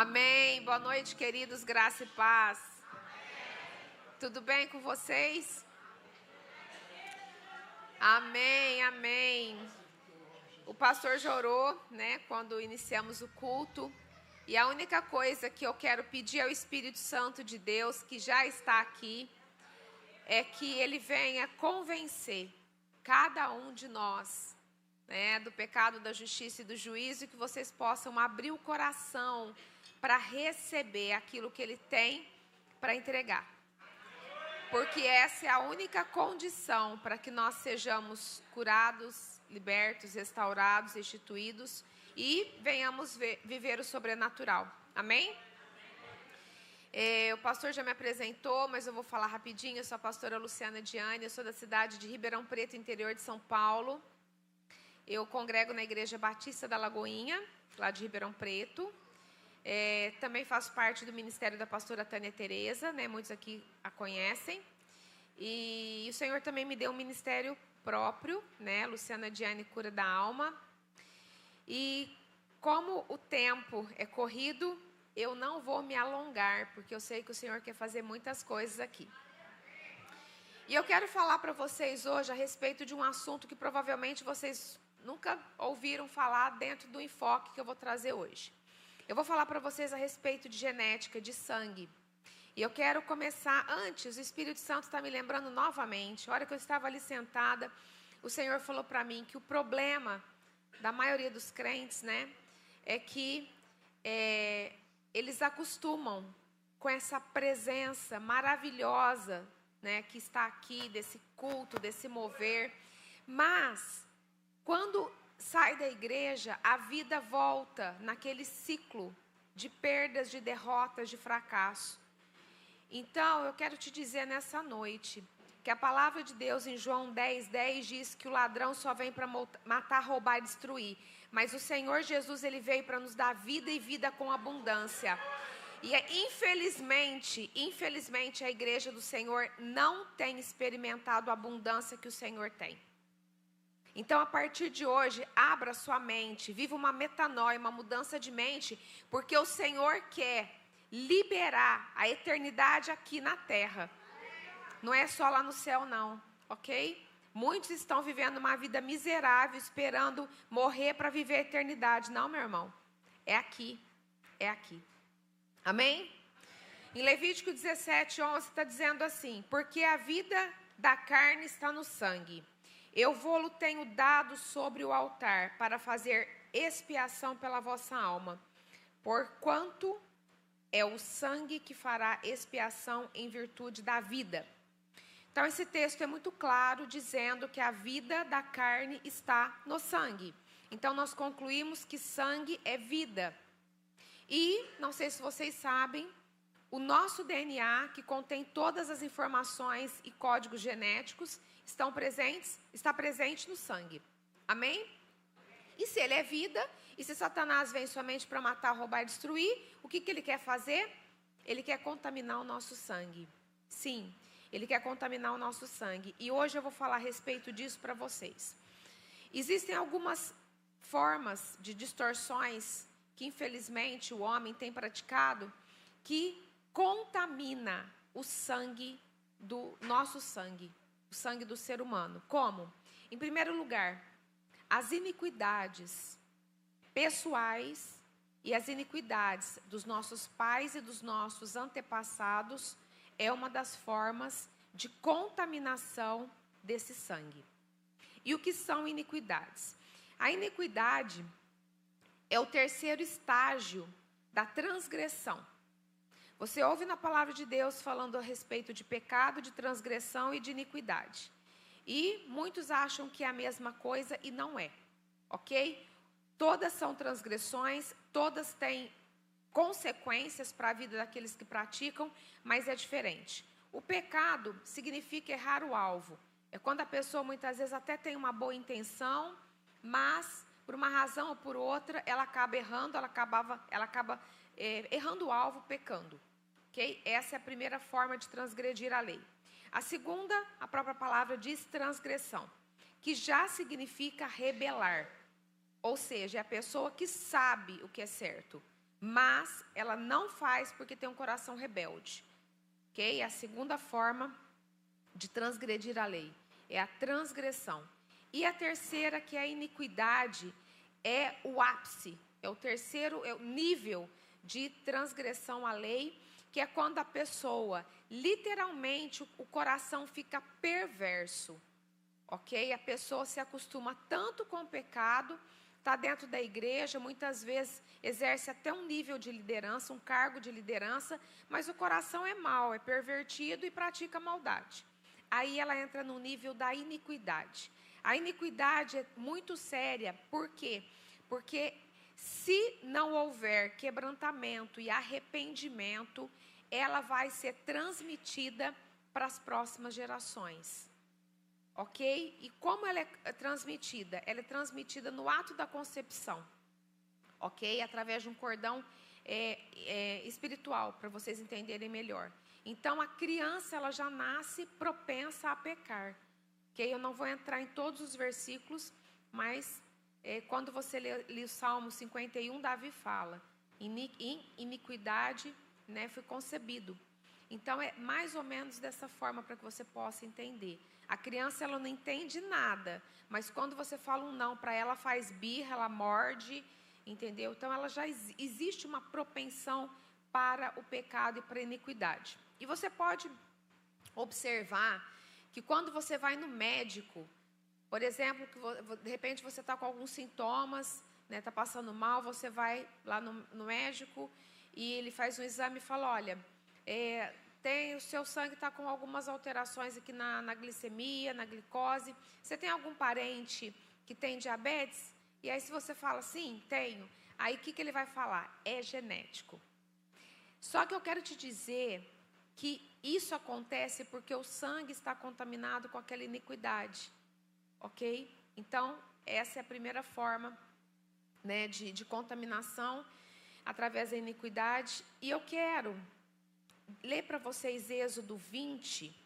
Amém. Boa noite, queridos. Graça e paz. Tudo bem com vocês? Amém, amém. O pastor já orou, quando iniciamos o culto. E a única coisa que eu quero pedir ao Espírito Santo de Deus, que já está aqui, é que ele venha convencer cada um de nós, do pecado, da justiça e do juízo, e que vocês possam abrir o coração para receber aquilo que ele tem para entregar. Porque essa é a única condição para que nós sejamos curados, libertos, restaurados, restituídos e venhamos viver o sobrenatural. Amém? O pastor já me apresentou, mas eu vou falar rapidinho. Eu sou a pastora Luciana Diane, eu sou da cidade de Ribeirão Preto, interior de São Paulo. Eu congrego na Igreja Batista da Lagoinha, lá de Ribeirão Preto. Também faço parte do ministério da pastora Tânia Tereza, muitos aqui a conhecem. E o Senhor também me deu um ministério próprio, Luciana Diane Cura da Alma. E como o tempo é corrido, eu não vou me alongar, porque eu sei que o Senhor quer fazer muitas coisas aqui. E eu quero falar para vocês hoje a respeito de um assunto que provavelmente vocês nunca ouviram falar dentro do enfoque que eu vou trazer hoje. Eu vou falar para vocês a respeito de genética, de sangue. E eu quero começar antes, o Espírito Santo está me lembrando novamente. A hora que eu estava ali sentada, o Senhor falou para mim que o problema da maioria dos crentes, é que eles acostumam com essa presença maravilhosa, que está aqui, desse culto, desse mover. Mas, quando sai da igreja, a vida volta naquele ciclo de perdas, de derrotas, de fracasso. Então, eu quero te dizer nessa noite que a palavra de Deus em João 10:10 diz que o ladrão só vem para matar, roubar e destruir. Mas o Senhor Jesus, ele veio para nos dar vida e vida com abundância. E infelizmente, a igreja do Senhor não tem experimentado a abundância que o Senhor tem. Então, a partir de hoje, abra sua mente, viva uma metanoia, uma mudança de mente, porque o Senhor quer liberar a eternidade aqui na terra. Não é só lá no céu, não, ok? Muitos estão vivendo uma vida miserável, esperando morrer para viver a eternidade. Não, meu irmão, é aqui, é aqui. Amém? Em Levítico 17:11 está dizendo assim: porque a vida da carne está no sangue. Eu vou-lo tenho dado sobre o altar para fazer expiação pela vossa alma, porquanto é o sangue que fará expiação em virtude da vida. Então, esse texto é muito claro, dizendo que a vida da carne está no sangue. Então, nós concluímos que sangue é vida. E, não sei se vocês sabem, o nosso DNA, que contém todas as informações e códigos genéticos, está presente no sangue. Amém? E se ele é vida, e se Satanás vem somente para matar, roubar e destruir, o que ele quer fazer? Ele quer contaminar o nosso sangue. Sim, ele quer contaminar o nosso sangue. E hoje eu vou falar a respeito disso para vocês. Existem algumas formas de distorções que, infelizmente, o homem tem praticado, que contamina o sangue do nosso sangue. O sangue do ser humano. Como? Em primeiro lugar, as iniquidades pessoais e as iniquidades dos nossos pais e dos nossos antepassados é uma das formas de contaminação desse sangue. E o que são iniquidades? A iniquidade é o terceiro estágio da transgressão. Você ouve na palavra de Deus falando a respeito de pecado, de transgressão e de iniquidade. E muitos acham que é a mesma coisa e não é, ok? Todas são transgressões, todas têm consequências para a vida daqueles que praticam, mas é diferente. O pecado significa errar o alvo. É quando a pessoa muitas vezes até tem uma boa intenção, mas por uma razão ou por outra ela acaba errando, ela acaba errando o alvo, pecando. Okay? Essa é a primeira forma de transgredir a lei. A segunda, a própria palavra diz transgressão, que já significa rebelar. Ou seja, é a pessoa que sabe o que é certo, mas ela não faz porque tem um coração rebelde. Ok? A segunda forma de transgredir a lei é a transgressão. E a terceira, que é a iniquidade, é o ápice, é o terceiro nível de transgressão à lei, que é quando a pessoa, literalmente, o coração fica perverso, ok? A pessoa se acostuma tanto com o pecado, está dentro da igreja, muitas vezes exerce até um nível de liderança, um cargo de liderança, mas o coração é mau, é pervertido e pratica maldade. Aí ela entra no nível da iniquidade. A iniquidade é muito séria, por quê? Porque se não houver quebrantamento e arrependimento, ela vai ser transmitida para as próximas gerações. Ok? E como ela é transmitida? Ela é transmitida no ato da concepção. Ok? Através de um cordão espiritual, para vocês entenderem melhor. Então, a criança, ela já nasce propensa a pecar. Ok? Eu não vou entrar em todos os versículos, mas quando você lê o Salmo 51, Davi fala, em iniquidade, né, fui concebido. Então, é mais ou menos dessa forma para que você possa entender. A criança, ela não entende nada, mas quando você fala um não para ela, faz birra, ela morde, entendeu? Então, ela já existe uma propensão para o pecado e para a iniquidade. E você pode observar que quando você vai no médico, por exemplo, que de repente você está com alguns sintomas, né, está passando mal, você vai lá no médico e ele faz um exame e fala, olha, o seu sangue está com algumas alterações aqui na glicemia, na glicose. Você tem algum parente que tem diabetes? E aí se você fala, sim, tenho. Aí o que ele vai falar? É genético. Só que eu quero te dizer que isso acontece porque o sangue está contaminado com aquela iniquidade. Ok? Então, essa é a primeira forma, né, de contaminação através da iniquidade. E eu quero ler para vocês Êxodo 20,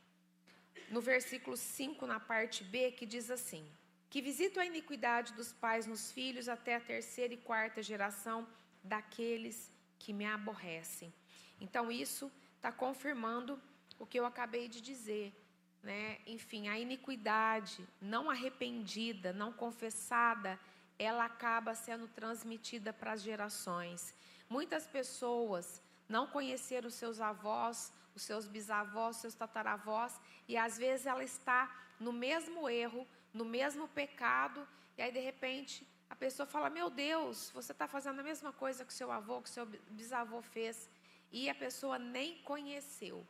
no versículo 5, na parte B, que diz assim: que visito a iniquidade dos pais nos filhos até a terceira e quarta geração daqueles que me aborrecem. Então, isso está confirmando o que eu acabei de dizer, né? Enfim, a iniquidade não arrependida, não confessada, ela acaba sendo transmitida para as gerações. Muitas pessoas não conheceram os seus avós, os seus bisavós, os seus tataravós, e às vezes ela está no mesmo erro, no mesmo pecado, e aí de repente a pessoa fala, meu Deus, você está fazendo a mesma coisa que o seu avô, que o seu bisavô fez, e a pessoa nem conheceu.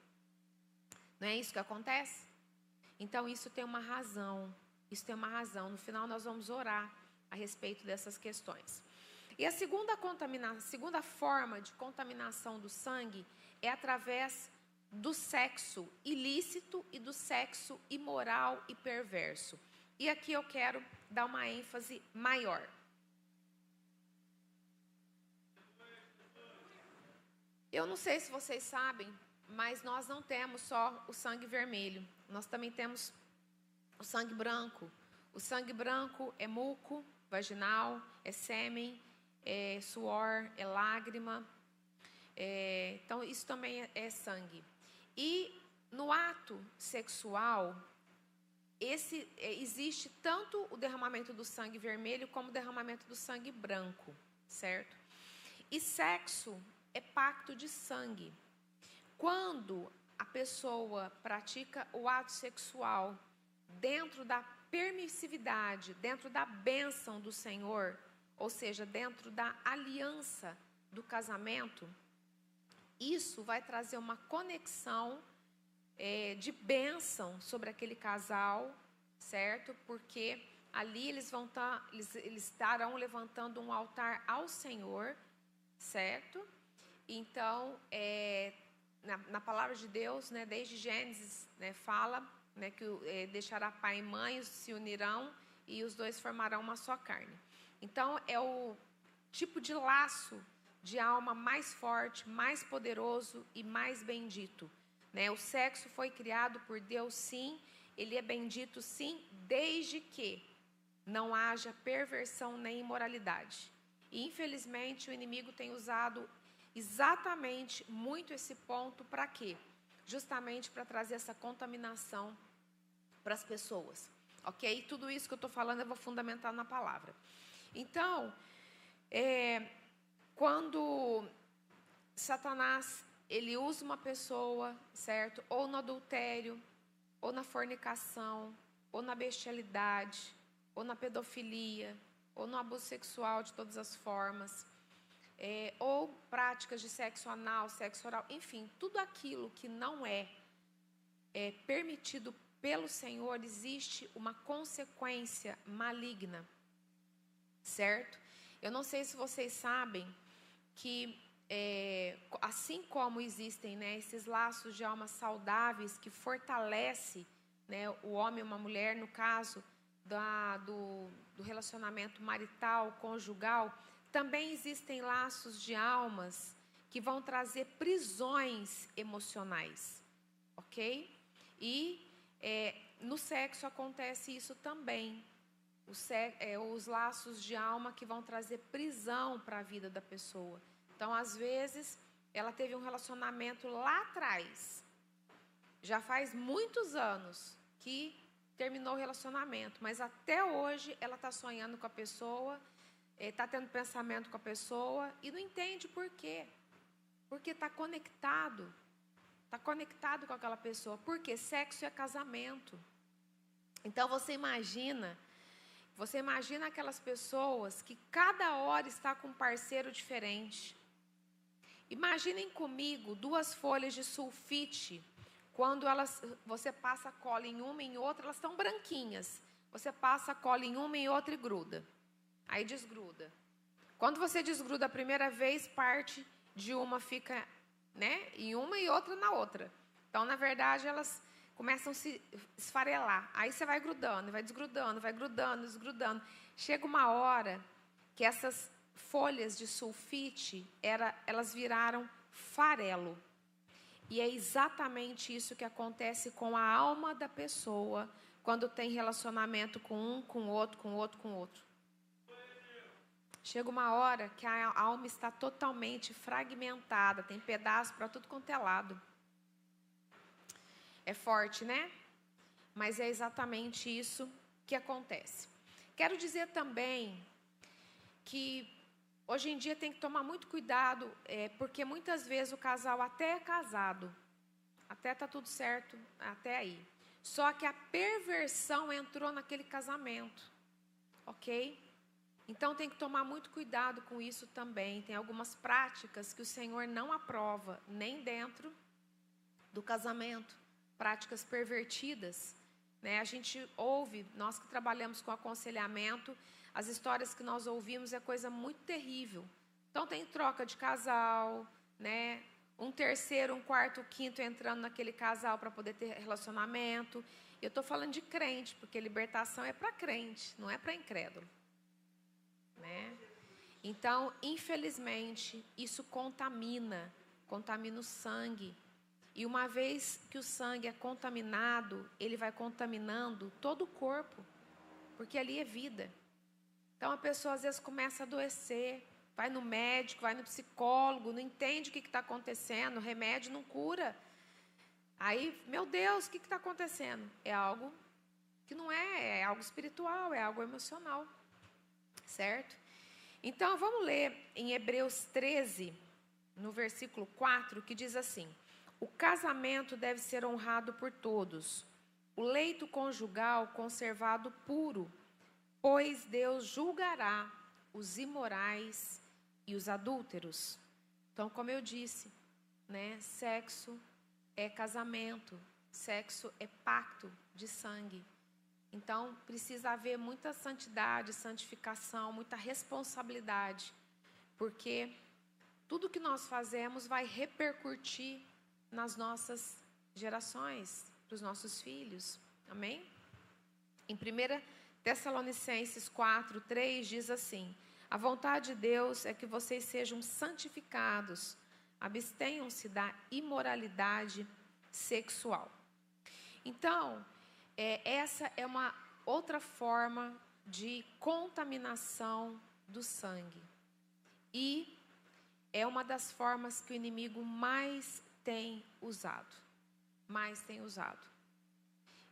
Não é isso que acontece? Então isso tem uma razão, No final nós vamos orar a respeito dessas questões. E a segunda forma de contaminação do sangue é através do sexo ilícito e do sexo imoral e perverso. E aqui eu quero dar uma ênfase maior. Eu não sei se vocês sabem, mas nós não temos só o sangue vermelho. Nós também temos o sangue branco. O sangue branco é muco vaginal, é sêmen, é suor, é lágrima. Então, isso também é sangue. E no ato sexual, existe tanto o derramamento do sangue vermelho como o derramamento do sangue branco, certo? E sexo é pacto de sangue. Quando a pessoa pratica o ato sexual dentro da permissividade, dentro da bênção do Senhor, ou seja, dentro da aliança do casamento, isso vai trazer uma conexão de bênção sobre aquele casal, certo? Porque ali eles estarão levantando um altar ao Senhor, certo? Então, na palavra de Deus, né, desde Gênesis, né, fala, né, que deixará pai e mãe, se unirão e os dois formarão uma só carne. Então, é o tipo de laço de alma mais forte, mais poderoso e mais bendito, né? O sexo foi criado por Deus, sim, ele é bendito, sim, desde que não haja perversão nem imoralidade. E, infelizmente, o inimigo tem usado exatamente muito esse ponto para quê? Justamente para trazer essa contaminação para as pessoas, ok? Tudo isso que eu estou falando eu vou fundamentar na palavra. Então, quando Satanás, ele usa uma pessoa, certo? Ou no adultério, ou na fornicação, ou na bestialidade, ou na pedofilia, ou no abuso sexual de todas as formas, ou práticas de sexo anal, sexo oral, enfim, tudo aquilo que não é permitido pelo Senhor, existe uma consequência maligna, certo? Eu não sei se vocês sabem que, assim como existem, né, esses laços de alma saudáveis que fortalecem, né, o homem e uma mulher, no caso do relacionamento marital, conjugal, também existem laços de almas que vão trazer prisões emocionais, ok? E no sexo acontece isso também. Os laços de alma que vão trazer prisão para a vida da pessoa. Então, às vezes, ela teve um relacionamento lá atrás, já faz muitos anos que terminou o relacionamento, mas até hoje ela está sonhando com a pessoa, está tendo pensamento com a pessoa e não entende por quê. Porque está conectado com aquela pessoa, porque sexo é casamento. Então, você imagina aquelas pessoas que cada hora está com um parceiro diferente. Imaginem comigo 2 folhas de sulfite. Quando você passa a cola em uma e em outra, elas estão branquinhas. Você passa a cola em uma e em outra e gruda. Aí desgruda. Quando você desgruda a primeira vez, parte de uma fica, né, em uma e outra na outra. Então, na verdade, elas começam a se esfarelar. Aí você vai grudando, vai desgrudando, vai grudando, desgrudando. Chega uma hora que essas folhas de sulfite, elas viraram farelo. E é exatamente isso que acontece com a alma da pessoa quando tem relacionamento com um, com outro, com outro, com outro. Chega uma hora que a alma está totalmente fragmentada, tem pedaço para tudo quanto é lado. É forte, né? Mas é exatamente isso que acontece. Quero dizer também que hoje em dia tem que tomar muito cuidado, porque muitas vezes o casal até é casado, até está tudo certo, até aí. Só que a perversão entrou naquele casamento, ok? Então tem que tomar muito cuidado com isso também. Tem algumas práticas que o Senhor não aprova, nem dentro do casamento. Práticas pervertidas, né? A gente ouve, nós que trabalhamos com aconselhamento, as histórias que nós ouvimos é coisa muito terrível. Então tem troca de casal, né? Um terceiro, um quarto, um quinto entrando naquele casal para poder ter relacionamento. Eu estou falando de crente, porque libertação é para crente, não é para incrédulo, né? Então, infelizmente, isso contamina o sangue. E uma vez que o sangue é contaminado, ele vai contaminando todo o corpo, porque ali é vida. Então a pessoa às vezes começa a adoecer, vai no médico, vai no psicólogo, não entende o que está acontecendo, o remédio não cura. Aí, meu Deus, o que está acontecendo? É algo que não é algo espiritual, é algo emocional, certo? Então vamos ler em Hebreus 13, no versículo 4, que diz assim: o casamento deve ser honrado por todos, o leito conjugal conservado puro, pois Deus julgará os imorais e os adúlteros. Então, como eu disse, né, sexo é casamento, sexo é pacto de sangue. Então, precisa haver muita santidade, santificação, muita responsabilidade, porque tudo que nós fazemos vai repercutir nas nossas gerações, para os nossos filhos. Amém? Em 1 Tessalonicenses 4, 3 diz assim: a vontade de Deus é que vocês sejam santificados, abstenham-se da imoralidade sexual. Então, essa é uma outra forma de contaminação do sangue. E é uma das formas que o inimigo mais tem usado. Mais tem usado.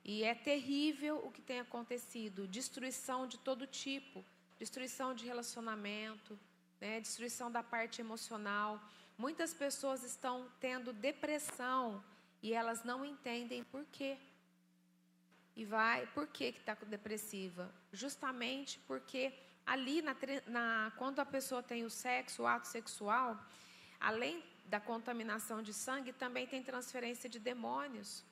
E é terrível o que tem acontecido. Destruição de todo tipo. Destruição de relacionamento, né? Destruição da parte emocional. Muitas pessoas estão tendo depressão e elas não entendem por quê. Por que está depressiva? Justamente porque ali, quando a pessoa tem o sexo, o ato sexual, além da contaminação de sangue, também tem transferência de demônios.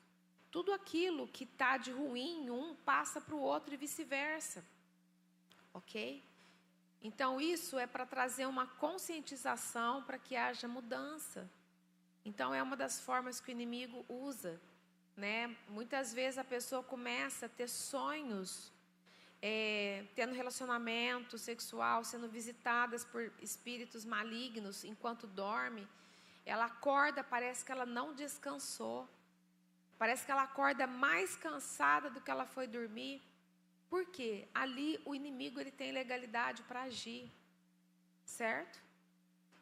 Tudo aquilo que está de ruim em um passa para o outro e vice-versa. Ok? Então, isso é para trazer uma conscientização para que haja mudança. Então, é uma das formas que o inimigo usa, né? Muitas vezes a pessoa começa a ter sonhos, tendo relacionamento sexual, sendo visitadas por espíritos malignos enquanto dorme. Ela acorda, parece que ela não descansou. Parece que ela acorda mais cansada do que ela foi dormir. Por quê? Ali o inimigo ele tem legalidade para agir. Certo?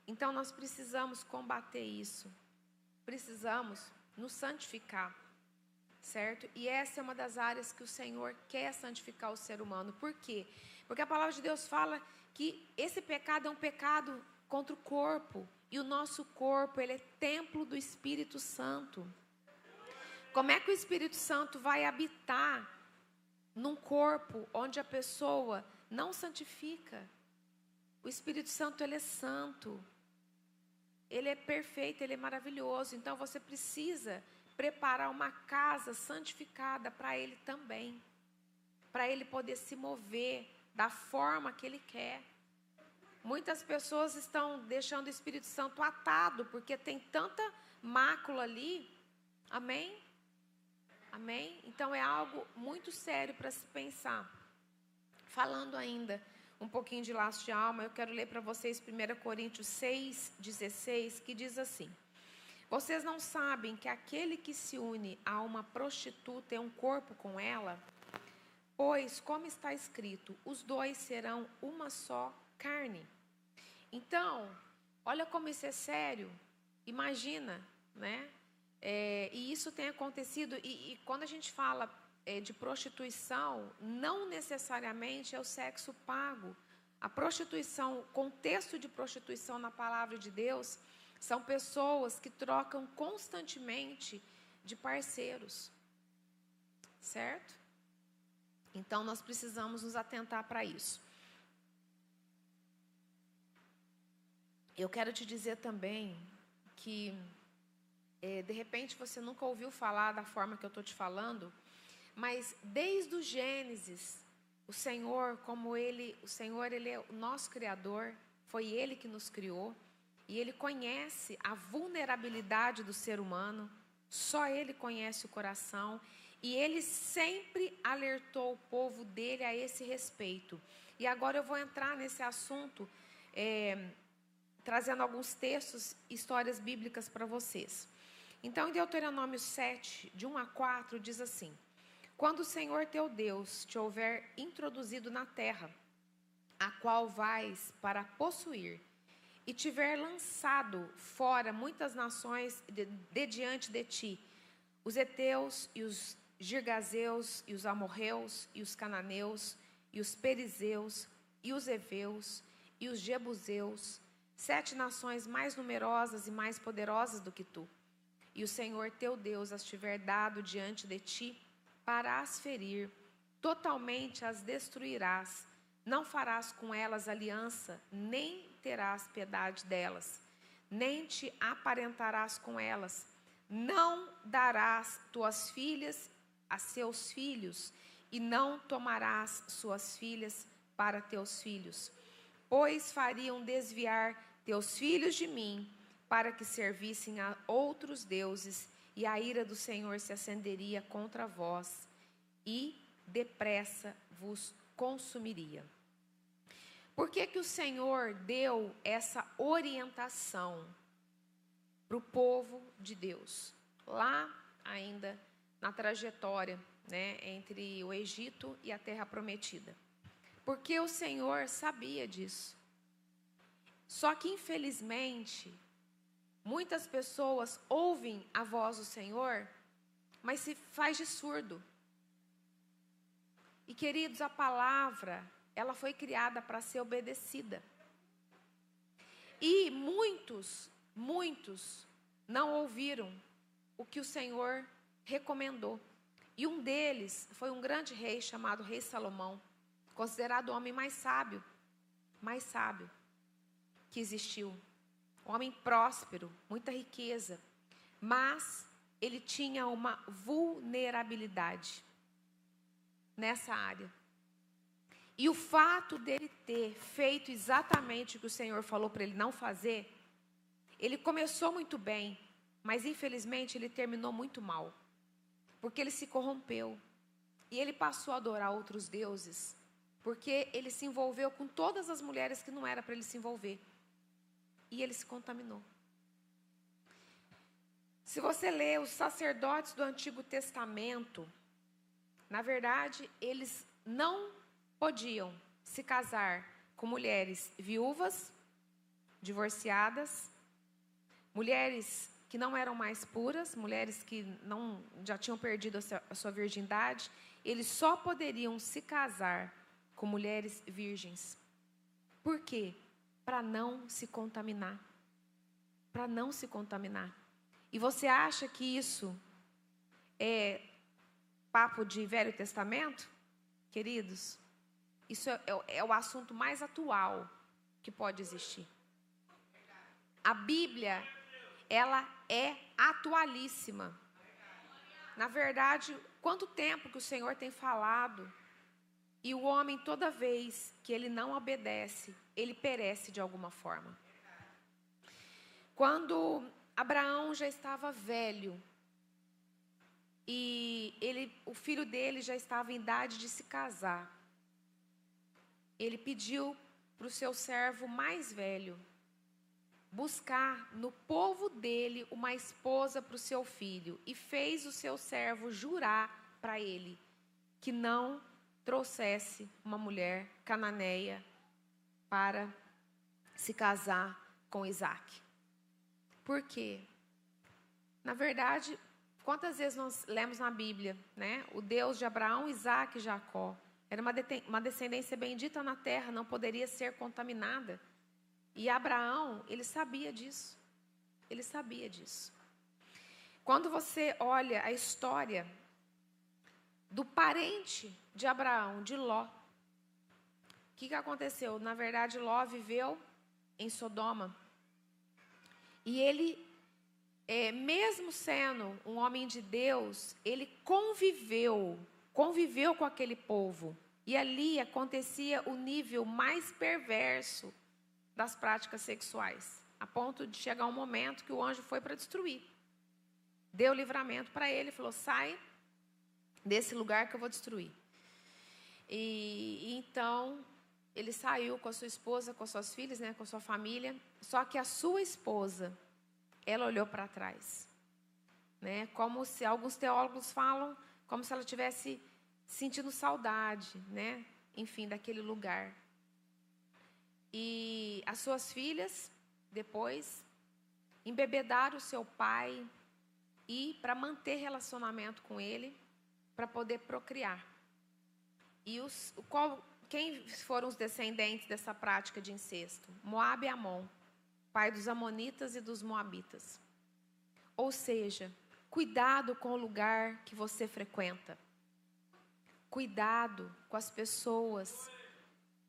Então nós precisamos combater isso. Precisamos nos santificar. Certo? E essa é uma das áreas que o Senhor quer santificar o ser humano. Por quê? Porque a palavra de Deus fala que esse pecado é um pecado contra o corpo. E o nosso corpo, ele é templo do Espírito Santo. Como é que o Espírito Santo vai habitar num corpo onde a pessoa não santifica? O Espírito Santo, ele é santo. Ele é perfeito, ele é maravilhoso. Então, você precisa preparar uma casa santificada para ele também. Para ele poder se mover da forma que ele quer. Muitas pessoas estão deixando o Espírito Santo atado, porque tem tanta mácula ali. Amém? Amém? Então é algo muito sério para se pensar. Falando ainda um pouquinho de laço de alma, eu quero ler para vocês 1 Coríntios 6,16, que diz assim: vocês não sabem que aquele que se une a uma prostituta é um corpo com ela? Pois, como está escrito, os dois serão uma só carne. Então, olha como isso é sério. Imagina, né? E isso tem acontecido, e quando a gente fala de prostituição, não necessariamente é o sexo pago. A prostituição, o contexto de prostituição na palavra de Deus, são pessoas que trocam constantemente de parceiros. Certo? Então, nós precisamos nos atentar para isso. Eu quero te dizer também que de repente você nunca ouviu falar da forma que eu estou te falando, mas desde o Gênesis, o Senhor, ele é o nosso Criador, foi Ele que nos criou, e Ele conhece a vulnerabilidade do ser humano, só Ele conhece o coração, e Ele sempre alertou o povo dele a esse respeito. E agora eu vou entrar nesse assunto, trazendo alguns textos, histórias bíblicas para vocês. Então, em Deuteronômio 7, de 1 a 4, diz assim: quando o Senhor teu Deus te houver introduzido na terra, a qual vais para possuir, e tiver lançado fora muitas nações de diante de ti, os heteus e os girgazeus e os amorreus e os cananeus e os perizeus e os heveus e os jebuseus, 7 nações mais numerosas e mais poderosas do que tu, e o Senhor teu Deus as tiver dado diante de ti, para as ferir, totalmente as destruirás, não farás com elas aliança, nem terás piedade delas, nem te aparentarás com elas, não darás tuas filhas a seus filhos, e não tomarás suas filhas para teus filhos, pois fariam desviar teus filhos de mim, para que servissem a outros deuses, e a ira do Senhor se acenderia contra vós, e depressa vos consumiria. Por que que o Senhor deu essa orientação para o povo de Deus? Lá ainda na trajetória, né, entre o Egito e a Terra Prometida. Porque o Senhor sabia disso. Só que, infelizmente, muitas pessoas ouvem a voz do Senhor, mas se faz de surdo. E, queridos, a palavra, ela foi criada para ser obedecida. E muitos não ouviram o que o Senhor recomendou. E um deles foi um grande rei chamado Rei Salomão, considerado o homem mais sábio que existiu. Um homem próspero, muita riqueza, mas ele tinha uma vulnerabilidade nessa área. E o fato dele ter feito exatamente o que o Senhor falou para ele não fazer, ele começou muito bem, mas infelizmente ele terminou muito mal. Porque ele se corrompeu. E ele passou a adorar outros deuses, porque ele se envolveu com todas as mulheres que não era para ele se envolver. E ele se contaminou. Se você ler os sacerdotes do Antigo Testamento, na verdade, eles não podiam se casar com mulheres viúvas, divorciadas, mulheres que não eram mais puras, mulheres que já tinham perdido a sua virgindade. Eles só poderiam se casar com mulheres virgens. Por quê? Para não se contaminar. Para não se contaminar. E você acha que isso é papo de Velho Testamento? Queridos, isso é o assunto mais atual que pode existir. A Bíblia, ela é atualíssima. Na verdade, quanto tempo que o Senhor tem falado, e o homem, toda vez que ele não obedece, ele perece de alguma forma. Quando Abraão já estava velho, e o filho dele já estava em idade de se casar, ele pediu para o seu servo mais velho buscar no povo dele uma esposa para o seu filho, e fez o seu servo jurar para ele que não trouxesse uma mulher cananeia para se casar com Isaac. Por quê? Na verdade, quantas vezes nós lemos na Bíblia, né? O Deus de Abraão, Isaac e Jacó. Era uma descendência bendita na terra, não poderia ser contaminada. E Abraão, ele sabia disso. Ele sabia disso. Quando você olha a história do parente de Abraão, de Ló, o que aconteceu? Na verdade, Ló viveu em Sodoma. E ele, mesmo sendo um homem de Deus, ele conviveu com aquele povo. E ali acontecia o nível mais perverso das práticas sexuais, a ponto de chegar um momento que o anjo foi para destruir. Deu livramento para ele, falou: sai desse lugar que eu vou destruir. E então ele saiu com a sua esposa, com as suas filhas, né, com a sua família. Só que a sua esposa, ela olhou para trás, né, como se alguns teólogos falam, como se ela tivesse sentindo saudade, né, enfim, daquele lugar. E as suas filhas, depois, embebedaram o seu pai, e para manter relacionamento com ele, para poder procriar. E quem foram os descendentes dessa prática de incesto? Moabe e Amon, pai dos amonitas e dos moabitas. Ou seja, cuidado com o lugar que você frequenta. Cuidado com as pessoas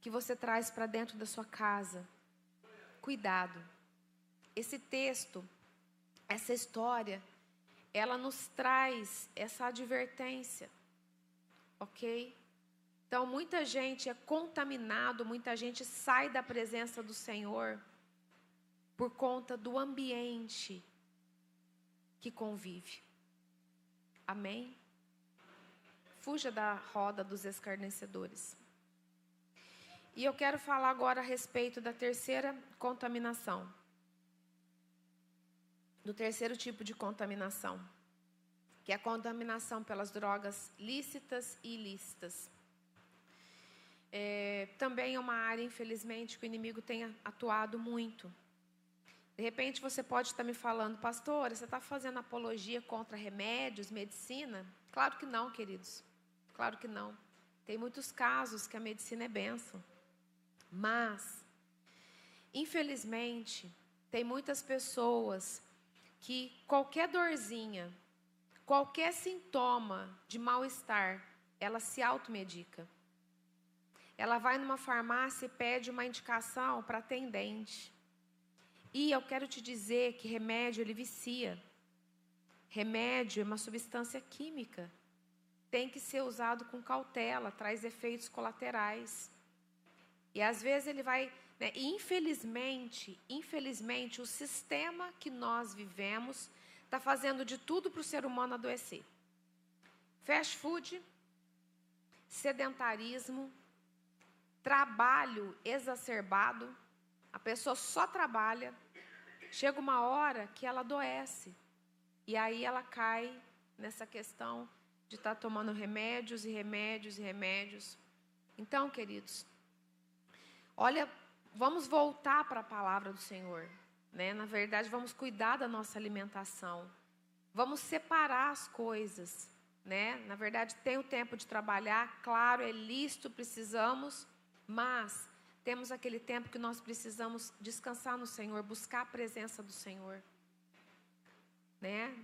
que você traz para dentro da sua casa. Cuidado. Esse texto, essa história, ela nos traz essa advertência, ok? Então, muita gente é contaminado, muita gente sai da presença do Senhor por conta do ambiente que convive. Amém? Fuja da roda dos escarnecedores. E eu quero falar agora a respeito da terceira contaminação. Do terceiro tipo de contaminação, que é a contaminação pelas drogas lícitas e ilícitas. também é uma área, infelizmente, que o inimigo tem atuado muito. De repente você pode estar me falando, pastora, você está fazendo apologia contra remédios, medicina? Claro que não, queridos. Claro que não. Tem muitos casos que a medicina é bênção. Mas, infelizmente, tem muitas pessoas que qualquer dorzinha, qualquer sintoma de mal-estar, ela se automedica. Ela vai numa farmácia e pede uma indicação para atendente. E eu quero te dizer que remédio, ele vicia. Remédio é uma substância química. Tem que ser usado com cautela, traz efeitos colaterais. E às vezes ele vai... né? E infelizmente, o sistema que nós vivemos está fazendo de tudo para o ser humano adoecer. Fast food, sedentarismo, trabalho exacerbado. A pessoa só trabalha, chega uma hora que ela adoece. E aí ela cai nessa questão de estar tomando remédios e remédios e remédios. Então, queridos, olha, vamos voltar para a palavra do Senhor, né? Na verdade, vamos cuidar da nossa alimentação. Vamos separar as coisas, né? Na verdade, tem o tempo de trabalhar, claro, é lícito, precisamos, mas temos aquele tempo que nós precisamos descansar no Senhor, buscar a presença do Senhor, né?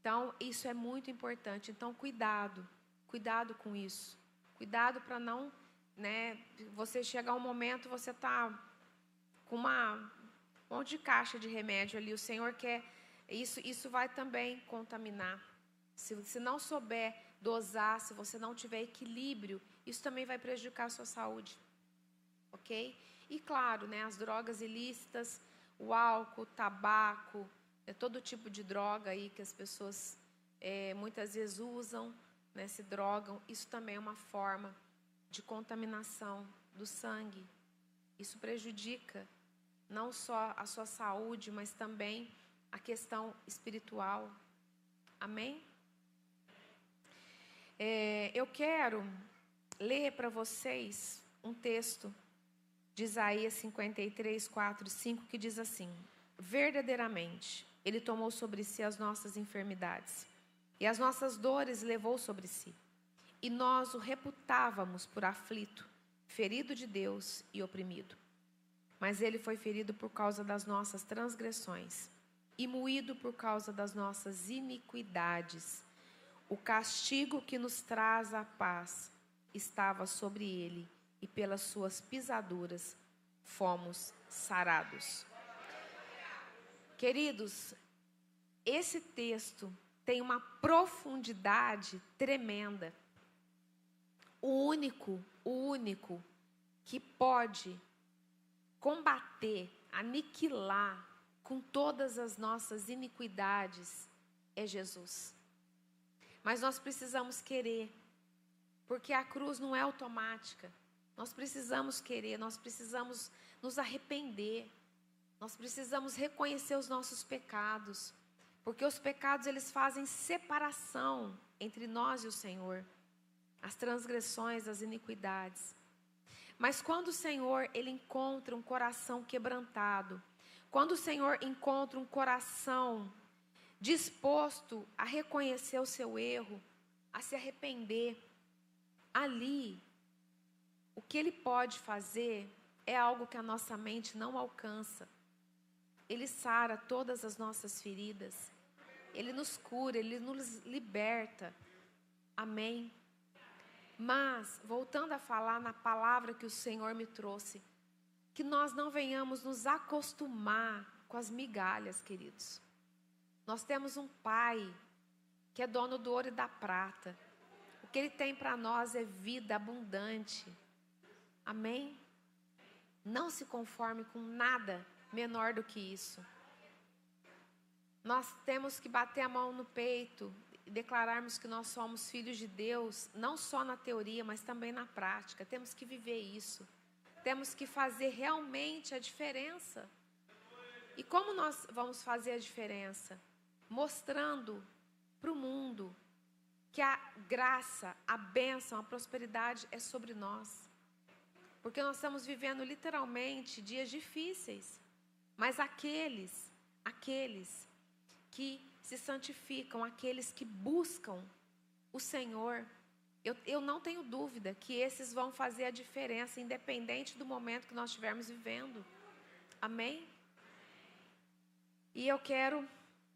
Então, isso é muito importante. Então, cuidado com isso. Cuidado para não, né? Você chegar um momento, você está com um monte de caixa de remédio ali. O Senhor quer... Isso vai também contaminar. Se não souber dosar, se você não tiver equilíbrio, isso também vai prejudicar a sua saúde. Ok? E claro, né, as drogas ilícitas, o álcool, o tabaco, todo tipo de droga aí que as pessoas muitas vezes usam, né, se drogam. Isso também é uma forma de contaminação do sangue. Isso prejudica não só a sua saúde, mas também a questão espiritual. Amém? Eu quero ler para vocês um texto de Isaías 53, 4 e 5, que diz assim: verdadeiramente, Ele tomou sobre si as nossas enfermidades, e as nossas dores levou sobre si. E nós o reputávamos por aflito, ferido de Deus e oprimido. Mas Ele foi ferido por causa das nossas transgressões, e moído por causa das nossas iniquidades. O castigo que nos traz a paz estava sobre Ele, e pelas suas pisaduras fomos sarados. Queridos, esse texto tem uma profundidade tremenda. O único que pode combater, aniquilar com todas as nossas iniquidades é Jesus. Mas nós precisamos querer, porque a cruz não é automática. Nós precisamos querer, nós precisamos nos arrepender, nós precisamos reconhecer os nossos pecados, porque os pecados, eles fazem separação entre nós e o Senhor, as transgressões, as iniquidades. Mas quando o Senhor, Ele encontra um coração quebrantado, quando o Senhor encontra um coração disposto a reconhecer o seu erro, a se arrepender, ali, o que Ele pode fazer é algo que a nossa mente não alcança. Ele sara todas as nossas feridas. Ele nos cura, Ele nos liberta. Amém? Mas, voltando a falar na palavra que o Senhor me trouxe, que nós não venhamos nos acostumar com as migalhas, queridos. Nós temos um Pai que é dono do ouro e da prata. O que Ele tem para nós é vida abundante. Amém? Não se conforme com nada menor do que isso. Nós temos que bater a mão no peito e declararmos que nós somos filhos de Deus, não só na teoria, mas também na prática. Temos que viver isso. Temos que fazer realmente a diferença. E como nós vamos fazer a diferença? Mostrando para o mundo que a graça, a bênção, a prosperidade é sobre nós. porque nós estamos vivendo literalmente dias difíceis. Mas aqueles que se santificam, aqueles que buscam o Senhor, eu não tenho dúvida que esses vão fazer a diferença, independente do momento que nós estivermos vivendo. Amém? E eu quero,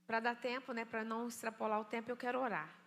para dar tempo, para não extrapolar o tempo, eu quero orar.